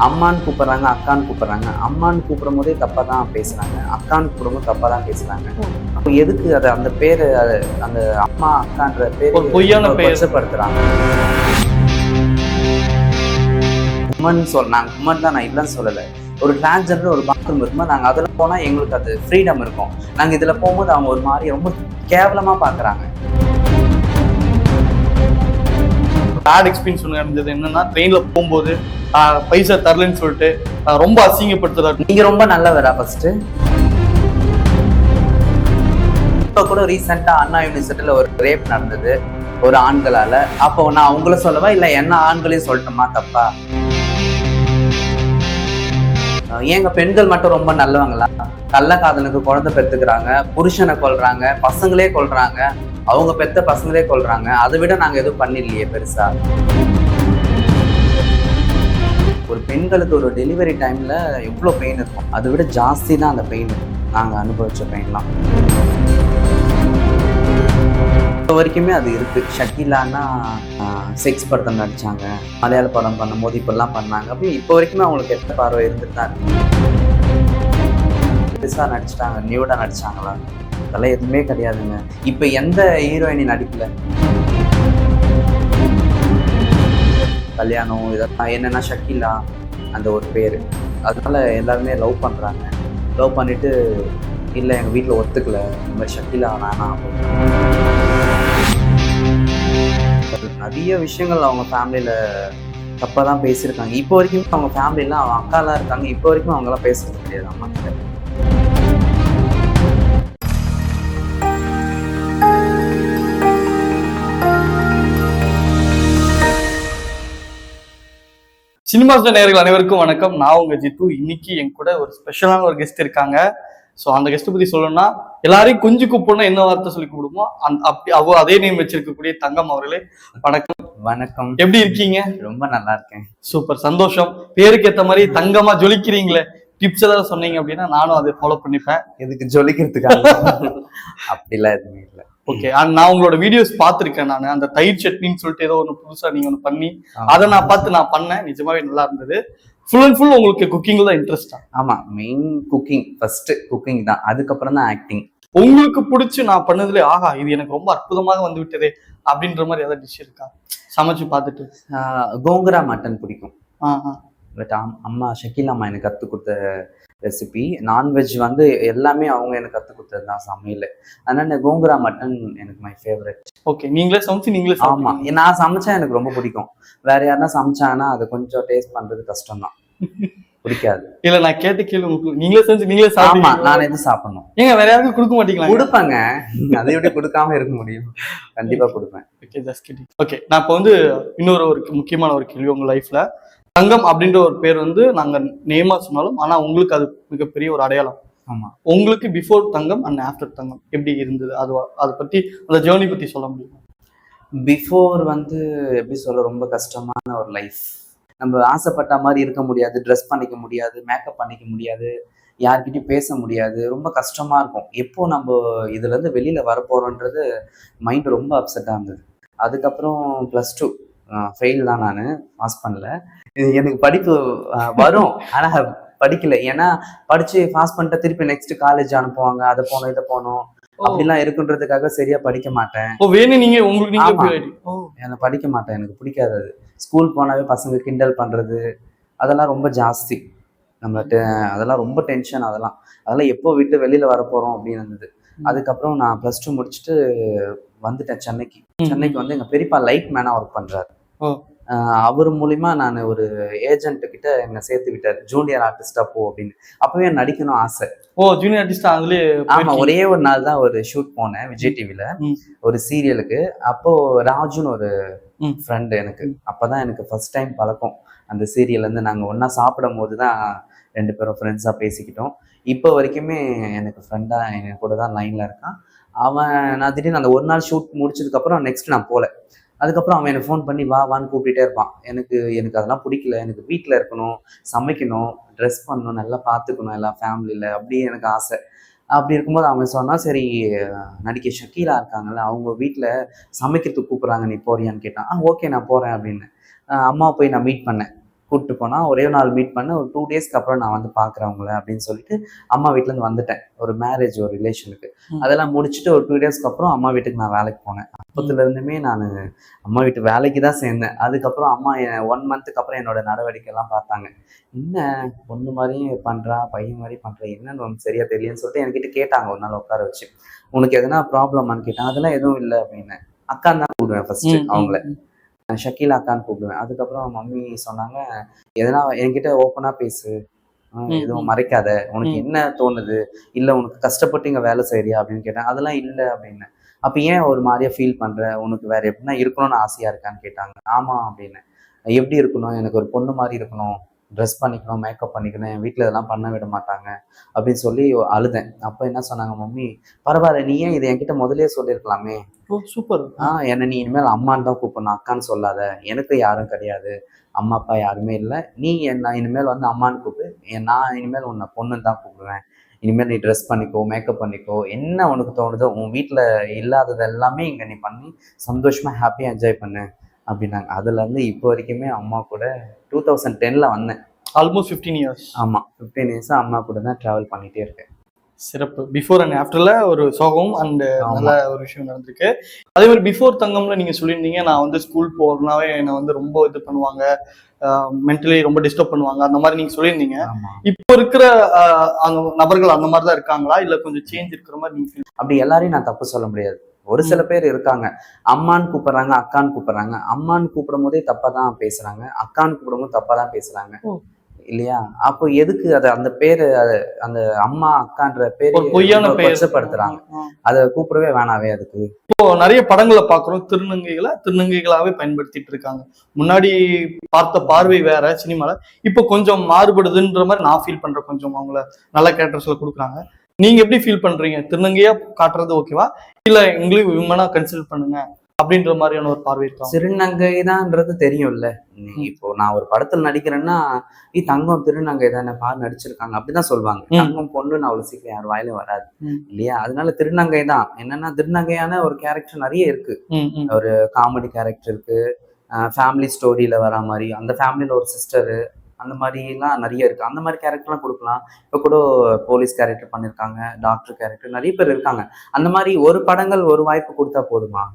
அம்மான்னு கூப்பிடுறாங்க, அக்கான்னு கூப்பிடுறாங்க. அம்மான்னு கூப்பிடும் போதே தப்பாக தான் பேசுகிறாங்க, அக்கான்னு கூப்பிடும்போது தப்பாக தான் பேசுகிறாங்க. அப்போ எதுக்கு அதை அந்த பேர் அந்த அம்மா அக்கான்ற பேர் பொய்யான பேர் கொச்சப்படுத்துறாங்க? உமன் நாங்கள் உமன் தான், நான் இல்லைன்னு சொல்லலை. ஒரு டிரான்ஸ்ஜெண்டர் ஒரு பாத்ரூம் இருக்கும்போது நாங்கள் அதில் போனால் எங்களுக்கு அது ஃப்ரீடம் இருக்கும். நாங்கள் இதில் போகும்போது அவங்க ஒரு மாதிரி ரொம்ப கேவலமாக பார்க்குறாங்க. பேட் எக்ஸ்பீரியன்ஸ் ஒன்று நடந்தது என்னன்னா, ட்ரெயினில் போகும்போது பைசா தரலன்னு சொல்லிட்டு ரொம்ப அசிங்கப்படுத்துறாரு. நீங்கள் ரொம்ப நல்லவரா ஃபர்ஸ்ட்? இப்போ கூட ரீசெண்டாக அண்ணா யூனிவர்சிட்டியில் ஒரு ரேப் நடந்தது ஒரு ஆண்களால். அப்போ நான் அவங்கள சொல்லவா இல்லை என்ன ஆண்களையும் சொல்லட்டுமா? தப்பா? ஏங்க பெண்கள் மட்டும் ரொம்ப நல்லவங்களா? கள்ளக்காதலுக்கு குழந்தை பெற்றுக்கிறாங்க, புருஷனை கொல்றாங்க, பசங்களே கொல்றாங்க, அவங்க பெத்த பசங்களே கொல்றாங்க. அதை விட நாங்க எதுவும் பண்ணிடலையே பெருசா. ஒரு பெண்களுக்கு ஒரு டெலிவரி டைம்ல எவ்வளவு பெயின் இருக்கும், அதை விட ஜாஸ்தி தான் அந்த பெயின். நாங்க அனுபவிச்ச பெயின்லாம் இப்போ வரைக்குமே அது இருக்கு. ஷக்கீலான்னா செக்ஸ் படத்தில் நடிச்சாங்க, மலையாள படம் பண்ணும்போது இப்பெல்லாம் பண்ணாங்க, அப்படி இப்போ வரைக்குமே அவங்களுக்கு கெட்ட பார்வை இருந்துட்டு தான் இருக்கு. பெருசாக நடிச்சிட்டாங்க, நியூடாக நடிச்சாங்களா? அதெல்லாம் எதுவுமே கிடையாதுங்க. இப்போ எந்த ஹீரோயினி நடிக்கல? கல்யாணம் இதெல்லாம் என்னன்னா ஷக்கீலா அந்த ஒரு பேர், அதனால எல்லாருமே லவ் பண்ணுறாங்க. லவ் பண்ணிட்டு இல்லை எங்கள் வீட்டில் ஒத்துக்கல, இந்த மாதிரி ஷக்கீலா வேணாம். நிறைய விஷயங்கள் அவங்க ஃபேமிலியில் தப்பாக தான் பேசியிருக்காங்க. இப்போ வரைக்கும் அவங்க ஃபேமிலிலாம் அவங்க அக்காலாம் இருக்காங்க, இப்போ வரைக்கும் அவங்களாம் பேசுறது கிடையாது அம்மா கிட்ட. சினிமா நேயர்கள் அனைவருக்கும் வணக்கம். நான் உங்க ஜித்து. இன்னைக்கு என் கூட ஒரு ஸ்பெஷலான ஒரு கெஸ்ட் இருக்காங்க. ஸோ அந்த கெஸ்ட் பத்தி சொல்லணும்னா, எல்லாரையும் கொஞ்சம் கூப்பிடணும் என்ன வார்த்தை சொல்லி கூப்பிடுமோ அப்படி அதே நேம் வச்சிருக்கக்கூடிய தங்கம் அவர்களே, வணக்கம். வணக்கம், எப்படி இருக்கீங்க? ரொம்ப நல்லா இருக்கேன். சூப்பர், சந்தோஷம். பேருக்கு ஏற்ற மாதிரி தங்கமா ஜொலிக்கிறீங்களே. டிப்ஸ் ஏதாவது சொன்னீங்க அப்படின்னா நானும் அதை ஃபாலோ பண்ணிப்பேன். இதுக்கு ஜொலிக்கிறதுக்காக அப்படிலாம் எதுவுமே இல்லை. ஓகே, நான் உங்களோட வீடியோஸ் பார்த்துருக்கேன். நான் அந்த தயிர் சட்னின்னு சொல்லிட்டு ஏதோ ஒன்று புதுசா நீங்க ஒன்று பண்ணி அதை நான் பார்த்து நான் பண்ணேன். நிஜமாவே நல்லா இருந்தது. ஃபுல் அண்ட் ஃபுல் உங்களுக்கு குக்கிங்ல தான் இன்ட்ரெஸ்டா? ஆமா, மெயின் குக்கிங். ஃபர்ஸ்ட் குக்கிங் தான், அதுக்கப்புறம் தான் ஆக்டிங். உங்களுக்கு பிடிச்சி நான் பண்ணதுல ஆஹா இது எனக்கு ரொம்ப அற்புதமாக வந்து விட்டதே அப்படின்ற மாதிரி ஏதாவது டிஷ் இருக்கா சமைச்சு பார்த்துட்டு? கோங்கரா மட்டன் பிடிக்கும். பட் அம்மா ஷக்கீல் அம்மா எனக்கு கற்றுக் கொடுத்த ரெசிபி. நான்வெஜ் வந்து எல்லாமே அவங்க எனக்கு கற்றுக் கொடுத்தது தான் சமையல். அதனால கோங்கரா மட்டன் எனக்கு மை ஃபேவரட். ஓகே, நீங்களே சமைச்சு நீங்களே? ஆமா, நான் சமைச்சா எனக்கு ரொம்ப பிடிக்கும். வேற யாருன்னா சமைச்சாங்கன்னா அது கொஞ்சம் டேஸ்ட் பண்றது கஷ்டம் தான், பிடிக்காது. இல்ல நான் கேட்ட கேள்வி நீங்களே செஞ்சு நீங்களே சாப்பிடுமா? நான் எதுவும் சாப்பிடணும். ஏங்க வேற யாருக்கும் கொடுக்க மாட்டீங்களா? கொடுப்பேங்க, அதை விட கொடுக்காம இருக்க முடியும்? கண்டிப்பா கொடுப்பேன். ஓகே, நான் இப்போ வந்து இன்னொரு முக்கியமான ஒரு கேள்வி. உங்க லைஃப்ல தங்கம் அப்படின்ற ஒரு பேர் வந்து நாங்க நேமா சொன்னாலும், ஆனா உங்களுக்கு அது மிகப்பெரிய ஒரு அடையாளம். ஆமா, உங்களுக்கு பிஃபோர் தங்கம் அண்ட் ஆஃப்டர் தங்கம் எப்படி இருந்தது? அதை பத்தி, அந்த ஜேர்னி பத்தி சொல்ல முடியுமா? பிஃபோர் வந்து எப்படி சொல்ல, ரொம்ப கஷ்டமான ஒரு லைஃப். நம்ம ஆசைப்பட்ட மாதிரி இருக்க முடியாது, ட்ரெஸ் பண்ணிக்க முடியாது, மேக்கப் பண்ணிக்க முடியாது, யார்கிட்டயும் பேச முடியாது, ரொம்ப கஷ்டமா இருக்கும். எப்போ நம்ம இதுல இருந்து வெளியில வரப்போறோன்றது மைண்ட் ரொம்ப அப்செட்டா இருந்தது. அதுக்கப்புறம் +2 ஃபெயில் தான், நான் பாஸ் பண்ணல. எனக்கு படிப்பு வரும், ஆனா படிக்கல. ஏன்னா படிச்சு பாஸ் பண்ணிட்டு திருப்பி நெக்ஸ்ட் காலேஜ் அனுப்புவாங்க, அதை போனோம் இதை போனோம் அப்படிலாம் இருக்குன்றதுக்காக சரியா படிக்க மாட்டேன். படிக்க மாட்டேன், எனக்கு பிடிக்காது அது. ஸ்கூல் போனாவே பசங்க கிண்டல் பண்றது அதெல்லாம் ரொம்ப ஜாஸ்தி. அதெல்லாம் ரொம்ப டென்ஷன். அதெல்லாம் எப்போ விட்டு வெளியில வரப்போறோம் அப்படின்னு இருந்தது. அதுக்கப்புறம் நான் +2 முடிச்சுட்டு வந்துட்டேன் சென்னைக்கு வந்து எங்க பெரியப்பா லைட் மேனா ஒர்க் பண்றாரு. அவர் மூலியமா நான் ஒரு ஏஜென்ட் கிட்ட என்ன சேர்த்து விட்டாரு, ஜூனியர் ஆர்டிஸ்டா போ அப்படின்னு. அப்பவே நடிக்கணும் ஆசை. ஜூனியர் ஆர்டிஸ்டா? அதுலயே ஆமா, ஒரே ஒரு நாள் தான் ஒரு ஷூட் போனேன் விஜய் டிவில ஒரு சீரியலுக்கு. அப்போ ராஜுன்னு ஒரு ஃப்ரெண்டு எனக்கு, அப்பதான் எனக்கு ஃபர்ஸ்ட் டைம் பழக்கம். அந்த சீரியல்ல இருந்து நாங்க ஒன்னா சாப்பிடும் போதுதான் 2 பேரும் ஃப்ரெண்ட்ஸா பேசிக்கிட்டோம். இப்போ வரைக்குமே எனக்கு ஃப்ரெண்டா என் கூட தான் லைன்ல இருக்கான் அவன். நான் திடீர்னு அந்த ஒரு நாள் ஷூட் முடிச்சதுக்கு அப்புறம் நெக்ஸ்ட் நான் போல. அதுக்கப்புறம் அவன் எனக்கு ஃபோன் பண்ணி வான்னு கூப்பிட்டுட்டே இருப்பான். எனக்கு அதெல்லாம் பிடிக்கல, எனக்கு வீட்டில் இருக்கணும், சமைக்கணும், ட்ரெஸ் பண்ணணும், நல்லா பார்த்துக்கணும் எல்லாம் ஃபேமிலியில், அப்படியே எனக்கு ஆசை. அப்படி இருக்கும்போது அவன் சொன்னா, சரி நடிகை ஷக்கீலா இருக்காங்கல்ல, அவங்க வீட்டில் சமைக்கிறதுக்கு கூப்பிட்றாங்க, நீ போறியான்னு கேட்டான். ஓகே நான் போறேன் அப்படின்னு. அம்மாவை போய் நான் மீட் பண்ணேன். கூப்பிட்டு போனா ஒரே நாள் மீட் பண்ண ஒரு 2 டேஸ்க்கு அப்புறம் நான் வந்து பாக்குறேன் உங்களை அப்படின்னு சொல்லிட்டு அம்மா வீட்டுல இருந்து வந்துட்டேன். ஒரு மேரேஜ் ஒரு ரிலேஷனுக்கு அதெல்லாம் முடிச்சுட்டு ஒரு 2 டேஸ்க்கு அப்புறம் அம்மா வீட்டுக்கு நான் வேலைக்கு போனேன். அப்பத்துல இருந்துமே நான் அம்மா வீட்டு வேலைக்கு தான் சேர்ந்தேன். அதுக்கப்புறம் அம்மா 1 மந்த்துக்கு அப்புறம் என்னோட நடவடிக்கை எல்லாம் பார்த்தாங்க. என்ன பொண்ணு மாதிரியும் பண்றா பையன் மாதிரி பண்றா என்னன்னு ஒன்று சரியா தெரியலன்னு சொல்லிட்டு என்கிட்ட கேட்டாங்க ஒரு நாள் உட்கார வச்சு. உனக்கு எதனா ப்ராப்ளமான்னு கேட்டாங்க. அதெல்லாம் எதுவும் இல்லை அப்படின்னு. அக்கான்னு தான் கூப்பிடுவேன் ஃபர்ஸ்ட் அவங்கள. ஷக்கீலா அக்கான்னு கூப்பிடுவேன். அதுக்கப்புறம் மம்மி சொன்னாங்க எதனா என்கிட்ட ஓப்பனா பேசு, எதுவும் மறைக்காத, உனக்கு என்ன தோணுது, இல்ல உனக்கு கஷ்டப்பட்டு இங்க வேலை செய்யறியா அப்படின்னு கேட்டேன். அதெல்லாம் இல்லை அப்படின்னு. அப்ப ஏன் ஒரு மாதிரியா ஃபீல் பண்ற, உனக்கு வேற எப்படின்னா இருக்கணும்னு ஆசையா இருக்கான்னு கேட்டாங்க. ஆமா அப்படின்னு. எப்படி இருக்கணும், எனக்கு ஒரு பொண்ணு மாதிரி இருக்கணும், ட்ரெஸ் பண்ணிக்கணும், மேக்கப் பண்ணிக்கணும், என் வீட்டில் இதெல்லாம் பண்ண விட மாட்டாங்க அப்படின்னு சொல்லி அழுதேன். அப்போ என்ன சொன்னாங்க மம்மி, பரவாயில்ல நீ ஏன் இதை என்கிட்ட முதலே சொல்லியிருக்கலாமே. சூப்பர். என்னை நீ இனிமேல் அம்மான்னு தான் கூப்பிடணும், அக்கான்னு சொல்லாத, எனக்கு யாரும் கிடையாது, அம்மா அப்பா யாருமே இல்லை, நீ என்ன இனிமேல் வந்து அம்மான்னு கூப்பிடு, நான் இனிமேல் உன்னை பொண்ணுன்னு தான் கூப்பிடுவேன், இனிமேல் நீ ட்ரெஸ் பண்ணிக்கோ, மேக்கப் பண்ணிக்கோ, என்ன உனக்கு தோணுதோ, உன் வீட்டில் இல்லாதது எல்லாமே இங்கே நீ பண்ணி சந்தோஷமா ஹாப்பியாக என்ஜாய் பண்ணு அப்படின்னாங்க. அதுல இருந்து இப்போ வரைக்குமே அம்மா கூட 2010ல வந்தேன். Almost 15 years. ஆமா 15 இயர்ஸா அம்மா கூட தான் டிராவல் பண்ணிட்டே இருக்கேன். சிறப்பு. பிஃபோர் அண்ட் ஆஃப்டர்ல ஒரு சோகம் அண்ட் நல்ல ஒரு விஷயம் நடந்திருக்கு. அதே மாதிரி பிஃபோர் தங்கம்ல நீங்க சொல்லியிருந்தீங்க, நான் வந்து ஸ்கூல் போறதுனாவே என்னை வந்து ரொம்ப இது பண்ணுவாங்க, மென்டலி ரொம்ப டிஸ்டர்ப் பண்ணுவாங்க, அந்த மாதிரி நீங்க சொல்லியிருந்தீங்க. இப்போ இருக்கிற அந்த நபர்கள் அந்த மாதிரி தான் இருக்காங்களா, இல்ல கொஞ்சம் சேஞ்ச் இருக்கிற மாதிரி நீங்க? அப்படி எல்லாரையும் நான் தப்பு சொல்ல முடியாது. ஒரு சில பேர் இருக்காங்க, அம்மான்னு கூப்பிடுறாங்க, அக்கான்னு கூப்பிடுறாங்க. அம்மான்னு கூப்பிடும் போதே தப்பா தான் பேசுறாங்க, அக்கான்னு கூப்பிடும் போது தப்பா தான் பேசுறாங்க இல்லையா? அப்போ எதுக்கு அது அந்த பேரு, அந்த அம்மா அக்கான்ற பேரு பொய்யான கொச்சப்படுத்துறாங்க, அதை கூப்பிடவே வேணாவே. அதுக்கு இப்போ நிறைய படங்களை பாக்குறோம், திருநங்கைகளாவே பயன்படுத்திட்டு இருக்காங்க. முன்னாடி பார்த்த பார்வை வேற சினிமால, இப்போ கொஞ்சம் மாறுபடுதுன்ற மாதிரி நான் ஃபீல் பண்றேன். கொஞ்சம் அவங்கள நல்ல கேரக்டர்ஸ்ல கொடுக்குறாங்க. நீங்க எப்படி ஃபீல் பண்றீங்க? திருநங்கையா காட்டுறது ஓகேவா, இல்ல எங்களுக்கு விமனா கன்சிடர் பண்ணுங்க அப்படின்ற மாதிரியான ஒரு பார்வை இருக்கா? திருநங்கைதான்ன்றது தெரியும்ல. இப்போ நான் ஒரு படத்துல நடிக்கிறேன்னா தங்கம் திருநங்கை தானே, பாரு நடிச்சிருக்காங்க அப்படிதான் சொல்லுவாங்க. தங்கம் பொண்ணுன்னு அவ்வளவு சீக்கிரம் யார் வாயிலும் வராது இல்லையா? அதனால திருநங்கை தான். என்னன்னா திருநங்கையான ஒரு கேரக்டர் நிறைய இருக்கு. ஒரு காமெடி கேரக்டர் இருக்கு, ஃபேமிலி ஸ்டோரியில வரா மாதிரி, அந்த ஃபேமிலியில ஒரு சிஸ்டரு, அந்த மாதிரிலாம் நிறைய இருக்கு. அந்த மாதிரி கேரக்டர்லாம் கொடுக்கலாம். இப்போ கூட போலீஸ் கேரக்டர் பண்ணியிருக்காங்க, டாக்டர் கேரக்டர், நிறைய பேர் இருக்காங்க. அந்த மாதிரி ஒரு படங்கள் ஒரு வாய்ப்பு கொடுத்தா போதுமா?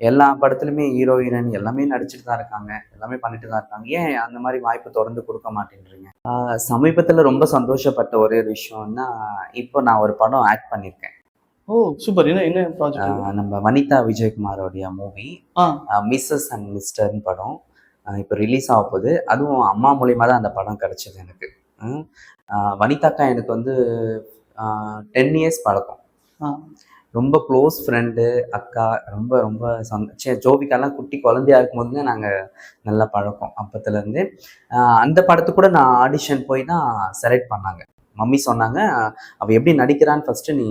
எல்லா படத்துலையுமே ஹீரோ ஹீரோயின் எல்லாமே நடிச்சுட்டு தான் இருக்காங்க, எல்லாமே பண்ணிட்டு தான் இருக்காங்க. ஏன் அந்த மாதிரி வாய்ப்பு தொடர்ந்து கொடுக்க மாட்டேன்றீங்க? சமீபத்தில் ரொம்ப சந்தோஷப்பட்ட ஒரே விஷயம்னா, இப்போ நான் ஒரு படம் ஆக்ட் பண்ணியிருக்கேன். ஓ சூப்பர். என்ன ப்ராஜெக்ட்? நம்ம வனிதா விஜயகுமாரோடைய மூவி மிஸ்ஸஸ் அண்ட் மிஸ்டர்னு படம் இப்போ ரிலீஸ் ஆக போகுது. அதுவும் அம்மா மூலியமாக தான் அந்த படம் கிடைச்சது எனக்கு. வனிதாக்கா எனக்கு வந்து 10 இயர்ஸ் பழக்கம், ரொம்ப க்ளோஸ் ஃப்ரெண்டு, அக்கா, ரொம்ப ரொம்ப ஜோபிக்காலாம் குட்டி குழந்தையா இருக்கும்போதுங்க நாங்கள் நல்லா பழக்கம் அப்பத்துலேருந்து. அந்த படத்துக்கு கூட நான் ஆடிஷன் போய் தான் செலக்ட் பண்ணாங்க. மம்மி சொன்னாங்க, அவள் எப்படி நடிக்கிறான்னு ஃபஸ்ட்டு நீ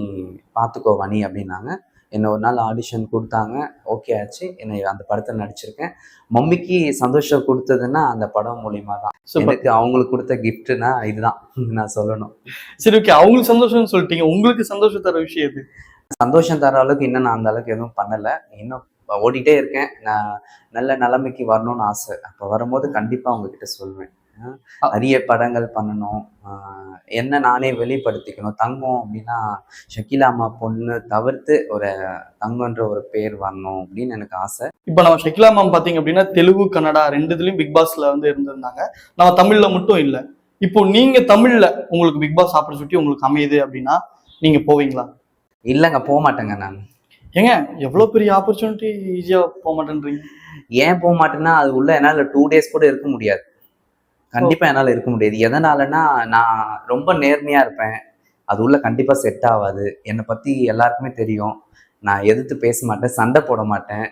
பார்த்துக்கோ வனி அப்படின்னாங்க. என்னை ஒரு நாள் ஆடிஷன் கொடுத்தாங்க, ஓகே ஆச்சு. என்னை அந்த படத்தில் நடிச்சிருக்கேன். மம்மிக்கு சந்தோஷம் கொடுத்ததுன்னா அந்த படம் மூலியமா தான். எனக்கு அவங்களுக்கு கொடுத்த கிஃப்ட்னா இதுதான் நான் சொல்லணும். சரி ஓகே, அவங்களுக்கு சந்தோஷம்னு சொல்லிட்டீங்க, உங்களுக்கு சந்தோஷம் தர விஷயம் எது? சந்தோஷம் தர அளவுக்கு இன்னும் நான் அந்த அளவுக்கு எதுவும் பண்ணலை. இன்னும் ஓடிட்டே இருக்கேன். நான் நல்ல நிலைமைக்கு வரணும்னு ஆசை. அப்போ வரும்போது கண்டிப்பாக உங்ககிட்ட சொல்வேன். நிறைய படங்கள் பண்ணணும், என்ன நானே வெளிப்படுத்திக்கணும். தங்கம் அப்படின்னா ஷக்கீலா அம்மா பொண்ணு தவிர்த்து ஒரு தங்கன்ற ஒரு பேர் வரணும் அப்படின்னு எனக்கு ஆசை. இப்போ நம்ம ஷக்கீலா மேம் பார்த்தீங்க அப்படின்னா தெலுங்கு கன்னடா 2 பிக் பாஸ்ல வந்து இருந்திருந்தாங்க. நம்ம தமிழ்ல மட்டும் இல்லை. இப்போ நீங்க தமிழ்ல உங்களுக்கு பிக் பாஸ் ஆப்பர்ச்சுனிட்டி உங்களுக்கு அமையுது அப்படின்னா நீங்க போவீங்களா? இல்லைங்க, போக மாட்டேங்க. நான் ஏங்க எவ்வளவு பெரிய ஆப்பர்ச்சுனிட்டி ஈஸியா போக மாட்டேன்றீங்க? ஏன் போக மாட்டேன்னா, அது உள்ள என்னால 2 டேஸ் கூட இருக்க முடியாது. கண்டிப்பா என்னால இருக்க முடியாது. எதனாலன்னா, நான் ரொம்ப நேர்மையா இருப்பேன். அது உள்ள கண்டிப்பா செட் ஆகாது. என்னை பத்தி எல்லாருக்குமே தெரியும். நான் எதிர்த்து பேச மாட்டேன், சண்டை போட மாட்டேன்,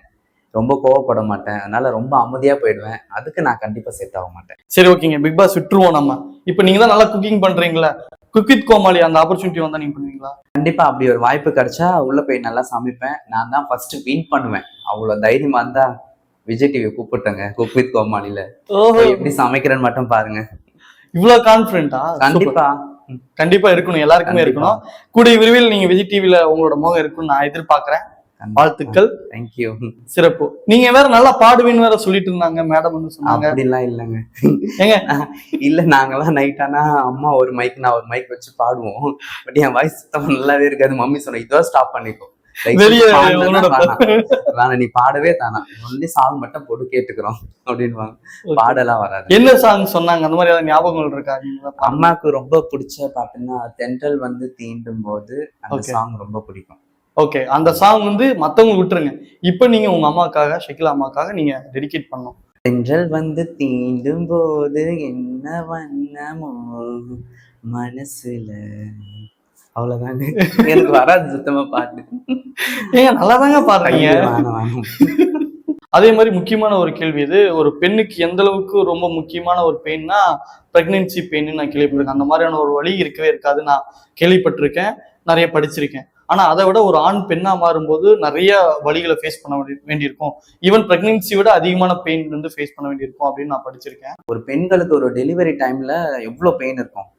ரொம்ப கோவப்பட மாட்டேன். அதனால ரொம்ப அமைதியா போயிடுவேன். அதுக்கு நான் கண்டிப்பா செட் ஆக மாட்டேன். சரி ஓகேங்க, பிக் பாஸ் விட்டுருவோம் நம்ம. இப்போ நீங்க தான் நல்லா குக்கிங் பண்றீங்களா, குக் வித் கோமாளி அந்த ஆப்பர்ச்சுனிட்டி வந்தா நீங்க பண்ணுவீங்களா? கண்டிப்பா அப்படி ஒரு வாய்ப்பு கிடைச்சா உள்ள போய் நல்லா சமைப்பேன். நான் தான் ஃபர்ஸ்ட் வின் பண்ணுவேன். அவ்வளவு தைரியமா இருந்தா விஜய் டிவி கூப்பிட்டுங்க, குக் வித் கோமாளில எப்படி சமைக்கிறேன்னு மட்டும் பாருங்க. இவ்வளவு கான்பிடென்ட்டா? கண்டிப்பா கண்டிப்பா இருக்கணும், எல்லாருக்குமே இருக்கணும். கூடிய விரைவில் நீங்க விஜய் டிவில உங்களோட முகம் இருக்குன்னு நான் எதிர்பார்க்கிறேன். வாழ்த்துக்கள். தேங்க்யூ. சிறப்பு. நீங்க வேற நல்லா பாடுவீன்னு வேற சொல்லிட்டு இருந்தாங்க மேடம் வந்து சொன்னாங்க. அப்படிலாம் இல்லைங்க. ஏங்க இல்ல, நாங்கெல்லாம் நைட் ஆனா அம்மா ஒரு மைக் நான் ஒரு மைக் வச்சு பாடுவோம். பட் என் வாய்ஸ் சுத்தமா நல்லாவே இருக்காது. மம்மி சொன்ன இதுவா ஸ்டாப் பண்ணிக்கோ, வெளிய நீ பாடவே தானா, ஒன்லி சாங் மட்டும் போட்டு கேட்டுக்கிறோம் அப்படின்வாங்க. பாடலாம் வராது. என்ன சாங் சொன்னாங்க? அந்த மாதிரி ஏதாவது ஞாபகங்கள் இருக்கா? அம்மாவுக்கு ரொம்ப பிடிச்ச பாட்டுன்னா தென்றல் வந்து தீண்டும் போது அந்த சாங் ரொம்ப பிடிக்கும். ஓகே, அந்த சாங் வந்து மத்தவங்க விட்டுருங்க. இப்ப நீங்க உங்க அம்மாக்காக, ஷகிலா அம்மாக்காக நீங்க டெடிகேட் பண்ணணும். தென்றல் வந்து தீண்டும் போது என்ன வண்ணமோ மனசுல, அவ்வளவுதாங்க. எனக்கு வராது சுத்தமா பாட்டு. ஏங்க நல்லாதாங்க பாடுறீங்க. அதே மாதிரி முக்கியமான ஒரு கேள்வி இது, ஒரு பெண்ணுக்கு எந்த அளவுக்கு ரொம்ப முக்கியமான ஒரு பெயின்னா பிரெக்னன்சி பெயின் நான் கேள்விப்பட்டிருக்கேன். அந்த மாதிரியான ஒரு வழி இருக்கவே இருக்காது, நான் கேள்விப்பட்டிருக்கேன், நிறைய படிச்சிருக்கேன். ஆனா அதை விட ஒரு ஆண் பெண்ணா மாறும்போது நிறைய வழிகளை ஃபேஸ் பண்ண வேண்டியிருக்கும். ஈவன் பிரெக்னன்சி விட அதிகமான பெயின் வந்து ஃபேஸ் பண்ண வேண்டியிருக்கும் அப்படின்னு நான் படிச்சிருக்கேன். ஒரு பெண்களுக்கு ஒரு டெலிவரி டைம்ல எவ்வளவு பெயின் இருக்கும்,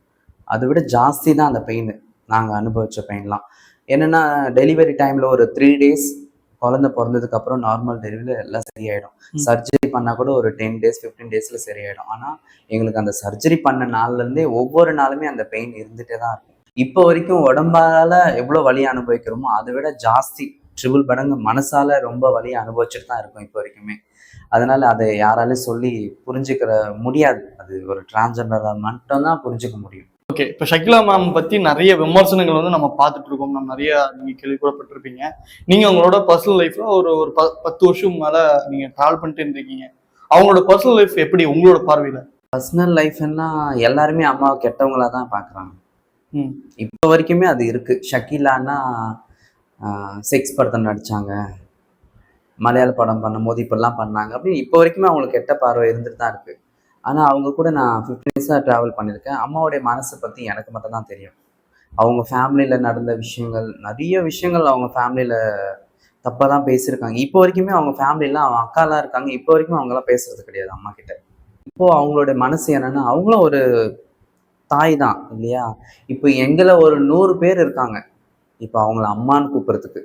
அதை விட ஜாஸ்தி தான் அந்த பெயின். நாங்க அனுபவிச்ச பெயின்லாம் என்னன்னா, டெலிவரி டைம்ல ஒரு 3 days குழந்தை பிறந்ததுக்கு அப்புறம் நார்மல் டெலிவரி எல்லாம் சரியாயிடும். சர்ஜரி பண்ணா கூட ஒரு 10 days 15 daysல சரியாயிடும். ஆனா எங்களுக்கு அந்த சர்ஜரி பண்ண நாள்ல இருந்தே ஒவ்வொரு நாளுமே அந்த பெயின் இருந்துட்டே தான் இருக்கும். இப்போ வரைக்கும் உடம்பால எவ்வளவு வலி அனுபவிக்கிறோமோ அதை விட ஜாஸ்தி ட்ரிபிள் மடங்கு மனசால ரொம்ப வலியை அனுபவிச்சுட்டு தான் இருக்கும் இப்போ வரைக்குமே. அதனால அதை யாராலையும் சொல்லி புரிஞ்சுக்கிற முடியாது. அது ஒரு டிரான்ஸ்ஜெண்டராக மட்டும்தான் புரிஞ்சுக்க முடியும். ஓகே, இப்போ ஷகிலா மேம் பத்தி நிறைய விமர்சனங்கள் வந்து நம்ம பார்த்துட்டு இருக்கோம். நம்ம நிறைய நீங்க கேள்விப்பட்டிருப்பீங்க. நீங்க உங்களோட பர்சனல் லைஃப்ல ஒரு 10 வருஷம் மேல நீங்க டிராவல் பண்ணிட்டு இருந்திருக்கீங்க. அவங்களோட பர்சனல் லைஃப் எப்படி உங்களோட பார்வையில? பர்சனல் லைஃப்னா எல்லாருமே அம்மாவை கெட்டவங்களா தான் பாக்குறாங்க. இப்போ வரைக்குமே அது இருக்கு. ஷகிலானா செக்ஸ் படத்தை நடிச்சாங்க, மலையாள படம் பண்ணும் போது இப்பெல்லாம் பண்ணாங்க அப்படின்னு இப்போ வரைக்குமே அவங்களுக்கு கெட்ட பார்வை இருந்துட்டு தான் இருக்கு. ஆனால் அவங்க கூட நான் 15 days ட்ராவல் பண்ணியிருக்கேன். அம்மாவுடைய மனசை பற்றி எனக்கு மட்டும் தான் தெரியும். அவங்க ஃபேமிலியில் நடந்த விஷயங்கள், நிறைய விஷயங்கள் அவங்க ஃபேமிலியில் தப்பாக தான் பேசியிருக்காங்க. இப்போ வரைக்குமே அவங்க ஃபேமிலிலாம், அவங்க அக்காலாம் இருக்காங்க, இப்போ வரைக்கும் அவங்களாம் பேசுறது கிடையாது அம்மா கிட்ட. இப்போது அவங்களோட மனசு என்னன்னா, அவங்களும் ஒரு தாய் தான் இல்லையா? இப்போ எங்களை ஒரு 100 பேர் இருக்காங்க இப்போ அவங்கள அம்மான்னு கூப்பிட்றதுக்கு.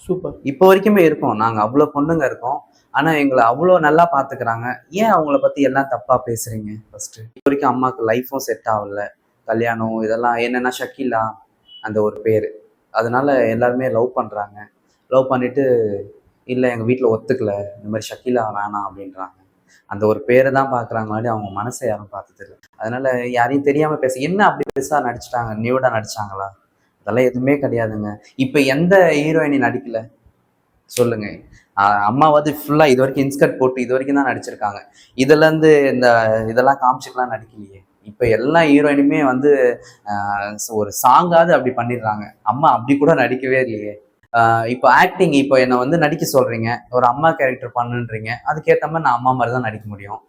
சூப்பர். இப்போ வரைக்குமே இருக்கோம், நாங்கள் அவ்வளோ பொண்ணுங்க இருக்கோம். ஆனா எங்களை அவ்வளோ நல்லா பாத்துக்கிறாங்க. ஏன் அவங்கள பத்தி எல்லாம் தப்பா பேசுறீங்க? ஃபர்ஸ்ட் இப்போ வரைக்கும் அம்மாவுக்கு லைஃப்பும் செட் ஆகல, கல்யாணம் இதெல்லாம் என்னன்னா ஷகிலா அந்த ஒரு பேரு, அதனால எல்லாருமே லவ் பண்றாங்க. லவ் பண்ணிட்டு இல்லை எங்க வீட்டில் ஒத்துக்கல, இந்த மாதிரி ஷகிலா வேணாம் அப்படின்றாங்க. அந்த ஒரு பேரை தான் பாக்குறாங்க, அவங்க மனசை யாரும் பார்த்தது இல்லை. அதனால யாரையும் தெரியாம பேச, என்ன அப்படி பெருசா நடிச்சிட்டாங்க, நியூடா நடிச்சாங்களா? அதெல்லாம் எதுவுமே கிடையாதுங்க. இப்ப எந்த ஹீரோயினி நடிக்கல சொல்லுங்க? அம்மாவது ஃபுல்லா இது வரைக்கும் இன்ஸ்கர்ட் போட்டு இது வரைக்கும் தான் நடிச்சிருக்காங்க. இதுல இருந்து இந்த இதெல்லாம் காமிச்சுக்கலாம் நடிக்கலையே. இப்ப எல்லா ஹீரோயினுமே வந்து ஒரு சாங்காவது அப்படி பண்ணிடுறாங்க. அம்மா அப்படி கூட நடிக்கவே இல்லையே. இப்போ ஆக்டிங், இப்போ என்னை வந்து நடிக்க சொல்றீங்க, ஒரு அம்மா கேரக்டர் பண்ணுன்றீங்க, அதுக்கேற்ற மாதிரி நான் அம்மா மாதிரி தான் நடிக்க முடியும்.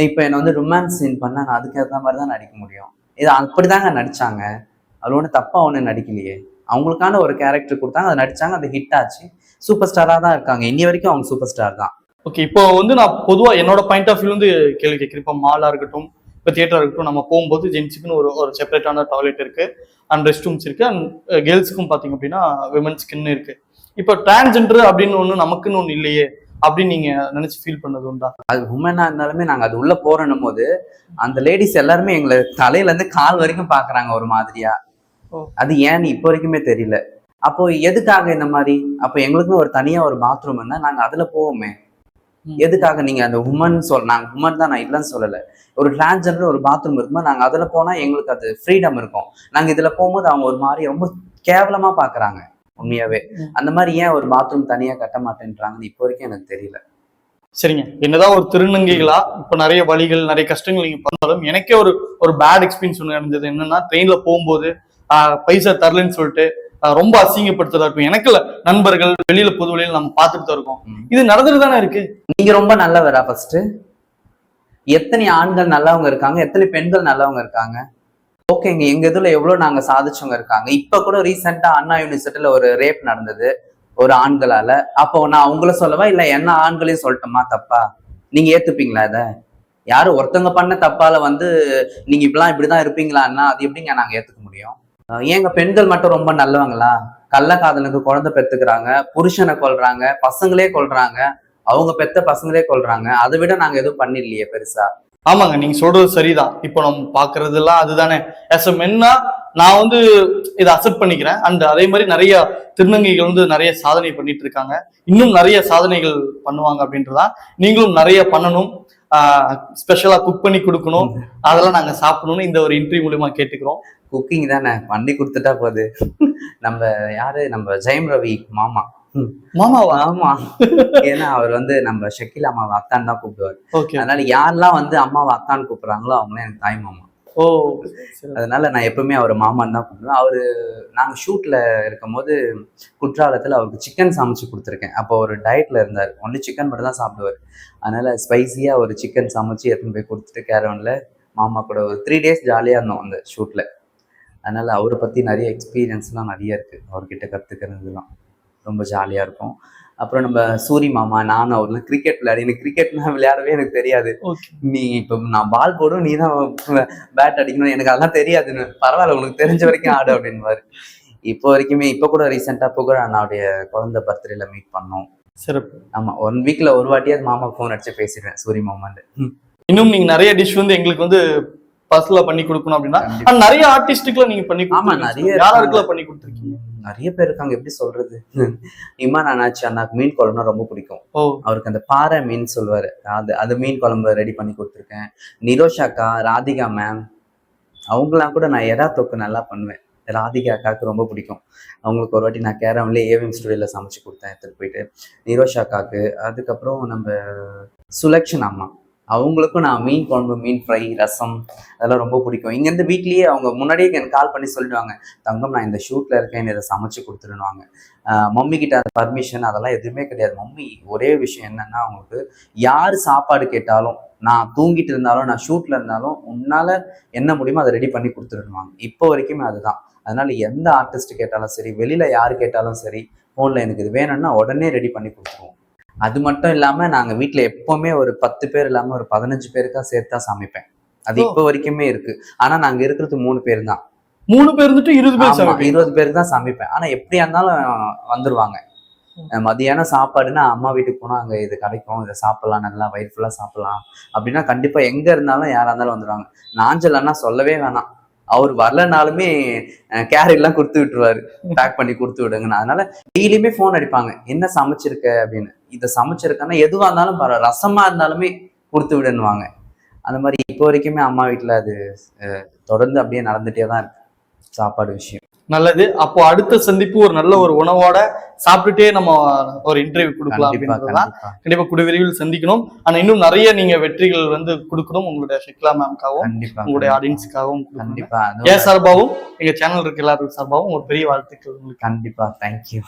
இப்போ என்னை வந்து ரொமான்ஸ் சீன் பண்ண நான் அதுக்கேற்ற மாதிரி தான் நடிக்க முடியும். இது அப்படிதாங்க நடிச்சாங்க, அது ஒன்றும் தப்பா ஒன்றும் நடிக்கலையே. அவங்களுக்கான ஒரு கேரக்டர் கொடுத்தாங்க, அதை நடிச்சாங்க, அது ஹிட் ஆச்சு, சூப்பர் ஸ்டாரா தான் இருக்காங்க. இன்னி வரைக்கும் அவங்க சூப்பர் ஸ்டார் தான். ஓகே, இப்போ வந்து நான் பொதுவா என்னோட பாயிண்ட் ஆஃப் வியூ வந்து கேள்வி கேட்கிறேன். இப்போ மாலா இருக்கட்டும், இப்போ தியேட்டரா இருக்கட்டும், நம்ம போகும்போது ஜென்ஸுக்குன்னு ஒரு செப்பரேட்டான டாய்லெட் இருக்கு, அண்ட் ரெஸ்ட் ரூம்ஸ் இருக்கு, அண்ட் கேர்ள்ஸுக்கும் பார்த்தீங்க அப்படின்னா விமன்ஸ்க்குன்னு இருக்கு. இப்போ டிரான்ஸ்ஜெண்டர் அப்படின்னு ஒன்று நமக்குன்னு ஒன்று இல்லையே அப்படின்னு நீங்க நினைச்சு ஃபீல் பண்ணது உண்டா? அது உமனா இருந்தாலுமே நாங்க அது உள்ள போறோம் போது அந்த லேடிஸ் எல்லாருமே எங்களை தலையில இருந்து கால் வரைக்கும் பாக்குறாங்க ஒரு மாதிரியா. அது ஏன்னு இப்போ வரைக்குமே தெரியல. அப்போ எதுக்காக இந்த மாதிரி? அப்போ எங்களுக்குன்னு ஒரு தனியா ஒரு பாத்ரூம் இருந்தா நாங்க அதுல போவோமே. எதுக்காக நீங்க அந்த உமன் நாங்க உமன் தான், நான் இல்லைன்னு சொல்லலை. ஒரு டிரான்ஸ்ஜெண்டர் ஒரு பாத்ரூம் இருக்கும்போது நாங்க அதுல போனா எங்களுக்கு அது ஃப்ரீடம் இருக்கும். நாங்க இதுல போகும்போது அவங்க ஒரு மாதிரி ரொம்ப கேவலமா பாக்குறாங்க உண்மையாவே. அந்த மாதிரி ஏன் ஒரு பாத்ரூம் தனியா கட்ட மாட்டேன்றாங்கன்னு இப்போ வரைக்கும் எனக்கு தெரியல. சரிங்க, என்னதான் ஒரு திருநங்கைகளா இப்ப நிறைய வழிகள் நிறைய கஷ்டங்கள் நீங்க பண்ணாலும், எனக்கே ஒரு பேட் எக்ஸ்பீரியன்ஸ் ஒன்று நடந்தது. என்னன்னா, ட்ரெயின்ல போகும்போது பைசா தரலன்னு சொல்லிட்டு ரொம்ப அசிங்கப்படுத்ததா இருக்கும். எனக்கு இல்ல, நண்பர்கள் வெளியில பொது வழியில நம்ம பார்த்துட்டு தான் இருக்கோம். இது நடந்துட்டு தானே இருக்கு. நீங்க ரொம்ப நல்லவரா? ஃபர்ஸ்ட் எத்தனை ஆண்கள் நல்லவங்க இருக்காங்க, எத்தனை பெண்கள் நல்லவங்க இருக்காங்க? ஓகேங்க, எங்க இதுல எவ்வளவு நாங்க சாதிச்சவங்க இருக்காங்க. இப்ப கூட ரீசெண்டா அண்ணா யூனிவர்சிட்டியில ஒரு ரேப் நடந்தது ஒரு ஆண்களால. அப்போ நான் அவங்கள சொல்லவா இல்ல என்ன ஆண்களையும் சொல்லட்டுமா? தப்பா நீங்க ஏத்துப்பீங்களா? இத யாரும் ஒருத்தவங்க பண்ண தப்பால வந்து நீங்க இப்படிதான் இருப்பீங்களான்னா அது எப்படிங்க நாங்க ஏத்துக்க முடியும்? ஏங்க பெண்கள் மட்டும் ரொம்ப நல்லவங்களா? கள்ளக்காதலுக்கு குழந்தை பெத்துக்கிறாங்க, புருஷனை கொல்றாங்க, பசங்களே கொல்றாங்க, அவங்க பெத்த பசங்களே கொல்றாங்க. அதை விட நாங்க எதுவும் பண்ணிடலையே பெருசா. ஆமாங்க, நீங்க சொல்றது சரிதான். இப்போ நம்ம பாக்குறது எல்லாம் அதுதானே. ஆஸ் அ மென்னா நான் வந்து இதை அக்செப்ட் பண்ணிக்கிறேன். அண்ட் அதே மாதிரி நிறைய திருநங்கைகள் வந்து நிறைய சாதனை பண்ணிட்டு இருக்காங்க, இன்னும் நிறைய சாதனைகள் பண்ணுவாங்க அப்படின்றதான். நீங்களும் நிறைய பண்ணணும், ஸ்பெஷலா குக் பண்ணி கொடுக்கணும், அதெல்லாம் நாங்க சாப்பிடணும்னு இந்த ஒரு இன்டர்வியூ மூலியமா கேட்டுக்கிறோம். குக்கிங் தானே, பண்ணி கொடுத்துட்டா போகுது. நம்ம யாரு, நம்ம ஜெயம் ரவி மாமா. மாமாவா? ஆமா, ஏன்னா அவர் வந்து நம்ம ஷக்கீல் அம்மாவை அத்தான் தான் கூப்பிடுவார். ஓகே. அதனால யாரெல்லாம் வந்து அம்மாவை அத்தான்னு கூப்பிடுறாங்களோ அவங்களே எனக்கு தாய் மாமா. ஓ, அதனால நான் எப்பவுமே அவர் மாமான்னு தான் கூப்பிடுவேன். அவரு நாங்க ஷூட்ல இருக்கும் போது குற்றாலத்துல அவருக்கு சிக்கன் சமைச்சு கொடுத்துருக்கேன். அப்போ ஒரு டயட்ல இருந்தார், ஒன்லி சிக்கன் மட்டும் தான் சாப்பிடுவார். அதனால ஸ்பைசியா ஒரு சிக்கன் சமைச்சு எடுத்துன்னு போய் கொடுத்துட்டு கேரவன்ல மாமா கூட ஒரு 3 days ஜாலியா இருந்தோம் அந்த ஷூட்ல. அதனால அவரை பத்தி நிறைய எக்ஸ்பீரியன்ஸ்லாம் நிறைய இருக்கு, அவர்கிட்ட கத்துக்கிறதுலாம் ரொம்ப ஜாலியா இருக்கும். அப்புறம் நம்ம சூரி மாமா, நானும் அவர்லாம் கிரிக்கெட் விளையாடி, எனக்கு கிரிக்கெட்னா விளையாடவே எனக்கு தெரியாது. நீ இப்போ நான் பால் போடும், நீ தான் பேட் அடிக்கணும், எனக்கு அதெல்லாம் தெரியாதுன்னு. பரவாயில்ல, உனக்கு தெரிஞ்ச வரைக்கும் ஆடு அப்படின்வாரு. இப்போ வரைக்குமே, இப்போ கூட ரீசெண்டா புகழ் அண்ணாவுடைய குழந்தை பர்த்டேல மீட் பண்ணோம். சிறப்பு. ஆமா, 1 weekல ஒரு வாட்டியாவது மாமா ஃபோன் அடிச்சு பேசிடுவேன் சூரி மாமான்னு. இன்னும் நீங்க நிறைய டிஷ் வந்து எங்களுக்கு வந்து பர்சனலா பண்ணி கொடுக்கணும் அப்படின்னா நிறைய ஆர்டிஸ்டுக்குலாம் நீங்க பண்ணி ஆமா, நிறைய யாருக்கெல்லாம் பண்ணி கொடுத்துருக்கீங்க? நிறைய பேர் இருக்காங்க. எப்படி சொல்றது, இமான் அண்ணாச்சி அண்ணாக்கு மீன் குழம்புனா ரொம்ப பிடிக்கும். அவருக்கு அந்த பாறை மீன் சொல்லுவாரு, அது மீன் குழம்பு ரெடி பண்ணி கொடுத்துருக்கேன். நிரோஷாக்கா, ராதிகா மேம், அவங்களாம் கூட நான் எறா தொக்கு நல்லா பண்ணுவேன். ராதிகா அக்காவுக்கு ரொம்ப பிடிக்கும். அவங்களுக்கு ஒரு வாட்டி நான் கேரம்லேயே ஏவிஎம் ஸ்டுடியோல சமைச்சு கொடுத்தேன் எடுத்துட்டு போயிட்டு நிரோஷா அக்காவுக்கு. அதுக்கப்புறம் நம்ம சுலக்ஷன் அம்மா, அவங்களுக்கும் நான் மீன் குழம்பு, மீன் ஃப்ரை, ரசம் அதெல்லாம் ரொம்ப பிடிக்கும். இங்கேருந்து வீட்லேயே அவங்க முன்னாடியே எனக்கு கால் பண்ணி சொல்லிடுவாங்க, தங்கம் நான் இந்த ஷூட்டில் இருக்கேன், இதை சமைச்சு கொடுத்துருவாங்க. மம்மி கிட்ட அந்த பர்மிஷன் அதெல்லாம் எதுவுமே கிடையாது. மம்மி ஒரே விஷயம் என்னன்னா, அவங்களுக்கு யார் சாப்பாடு கேட்டாலும், நான் தூங்கிட்டு இருந்தாலும், நான் ஷூட்டில் இருந்தாலும், உன்னால் என்ன முடியுமோ அதை ரெடி பண்ணி கொடுத்துருவாங்க. இப்போ வரைக்குமே அதுதான். அதனால எந்த ஆர்டிஸ்ட் கேட்டாலும் சரி, வெளியில் யார் கேட்டாலும் சரி, ஃபோனில் எனக்கு இது வேணும்னா உடனே ரெடி பண்ணி கொடுத்துருவோம். அது மட்டும் இல்லாம நாங்க வீட்டுல எப்பவுமே ஒரு 10 பேர் இல்லாம ஒரு 15 பேருக்கா சேர்த்தா சமைப்பேன். அது இப்போ வரைக்குமே இருக்கு. ஆனா நாங்க இருக்கிறது 3 பேர் தான். 3 பேர் இருந்துட்டு 20 பேர் சமைப்பேன். 20 பேருக்கு தான் சமைப்பேன். ஆனா எப்படியா இருந்தாலும் வந்துருவாங்க. மதியானம் சாப்பாடுன்னா அம்மா வீட்டுக்கு போனா அங்க இது கிடைக்கும், இதை சாப்பிடலாம், நல்லா வயிறு ஃபுல்லா சாப்பிடலாம் அப்படின்னா கண்டிப்பா எங்க இருந்தாலும் யாரா இருந்தாலும் வந்துருவாங்க. நாஞ்சல் அண்ணா சொல்லவே வேணாம், அவர் வரலனாலுமே கேரியர்லாம் கொடுத்து விட்டுருவாரு, பேக் பண்ணி கொடுத்து விடுங்கன்னு. அதனால டெய்லியுமே ஃபோன் அடிப்பாங்க, என்ன சமைச்சிருக்க அப்படின்னு. இதை சமைச்சிருக்கேன்னா எதுவாக இருந்தாலும் பரவாயில்ல, ரசமா இருந்தாலுமே கொடுத்து விடுன்னுவாங்க. அந்த மாதிரி இப்போ வரைக்குமே அம்மா வீட்டில் அது தொடர்ந்து அப்படியே நடந்துட்டே தான் இருக்கு சாப்பாடு விஷயம். நல்லது. அப்போ அடுத்த சந்திப்பு ஒரு நல்ல ஒரு உணவோட சாப்பிட்டுட்டே நம்ம ஒரு இன்டர்வியூ கொடுக்கலாம் அப்படின்றதுதான். கண்டிப்பா கூடிய விரைவில் சந்திக்கணும். ஆனா இன்னும் நிறைய நீங்க வெற்றிகள் வந்து கொடுக்கணும், உங்களுடைய ஷெக்லா மேம்காகவும் உங்களுடைய ஆடியன்ஸுக்காகவும். கண்டிப்பா என் சார்பாகவும் எங்க சேனல் இருக்க எல்லாரும் சார்பாகவும் ஒரு பெரிய வாழ்த்துக்கள் உங்களுக்கு. கண்டிப்பா, தேங்க்யூ.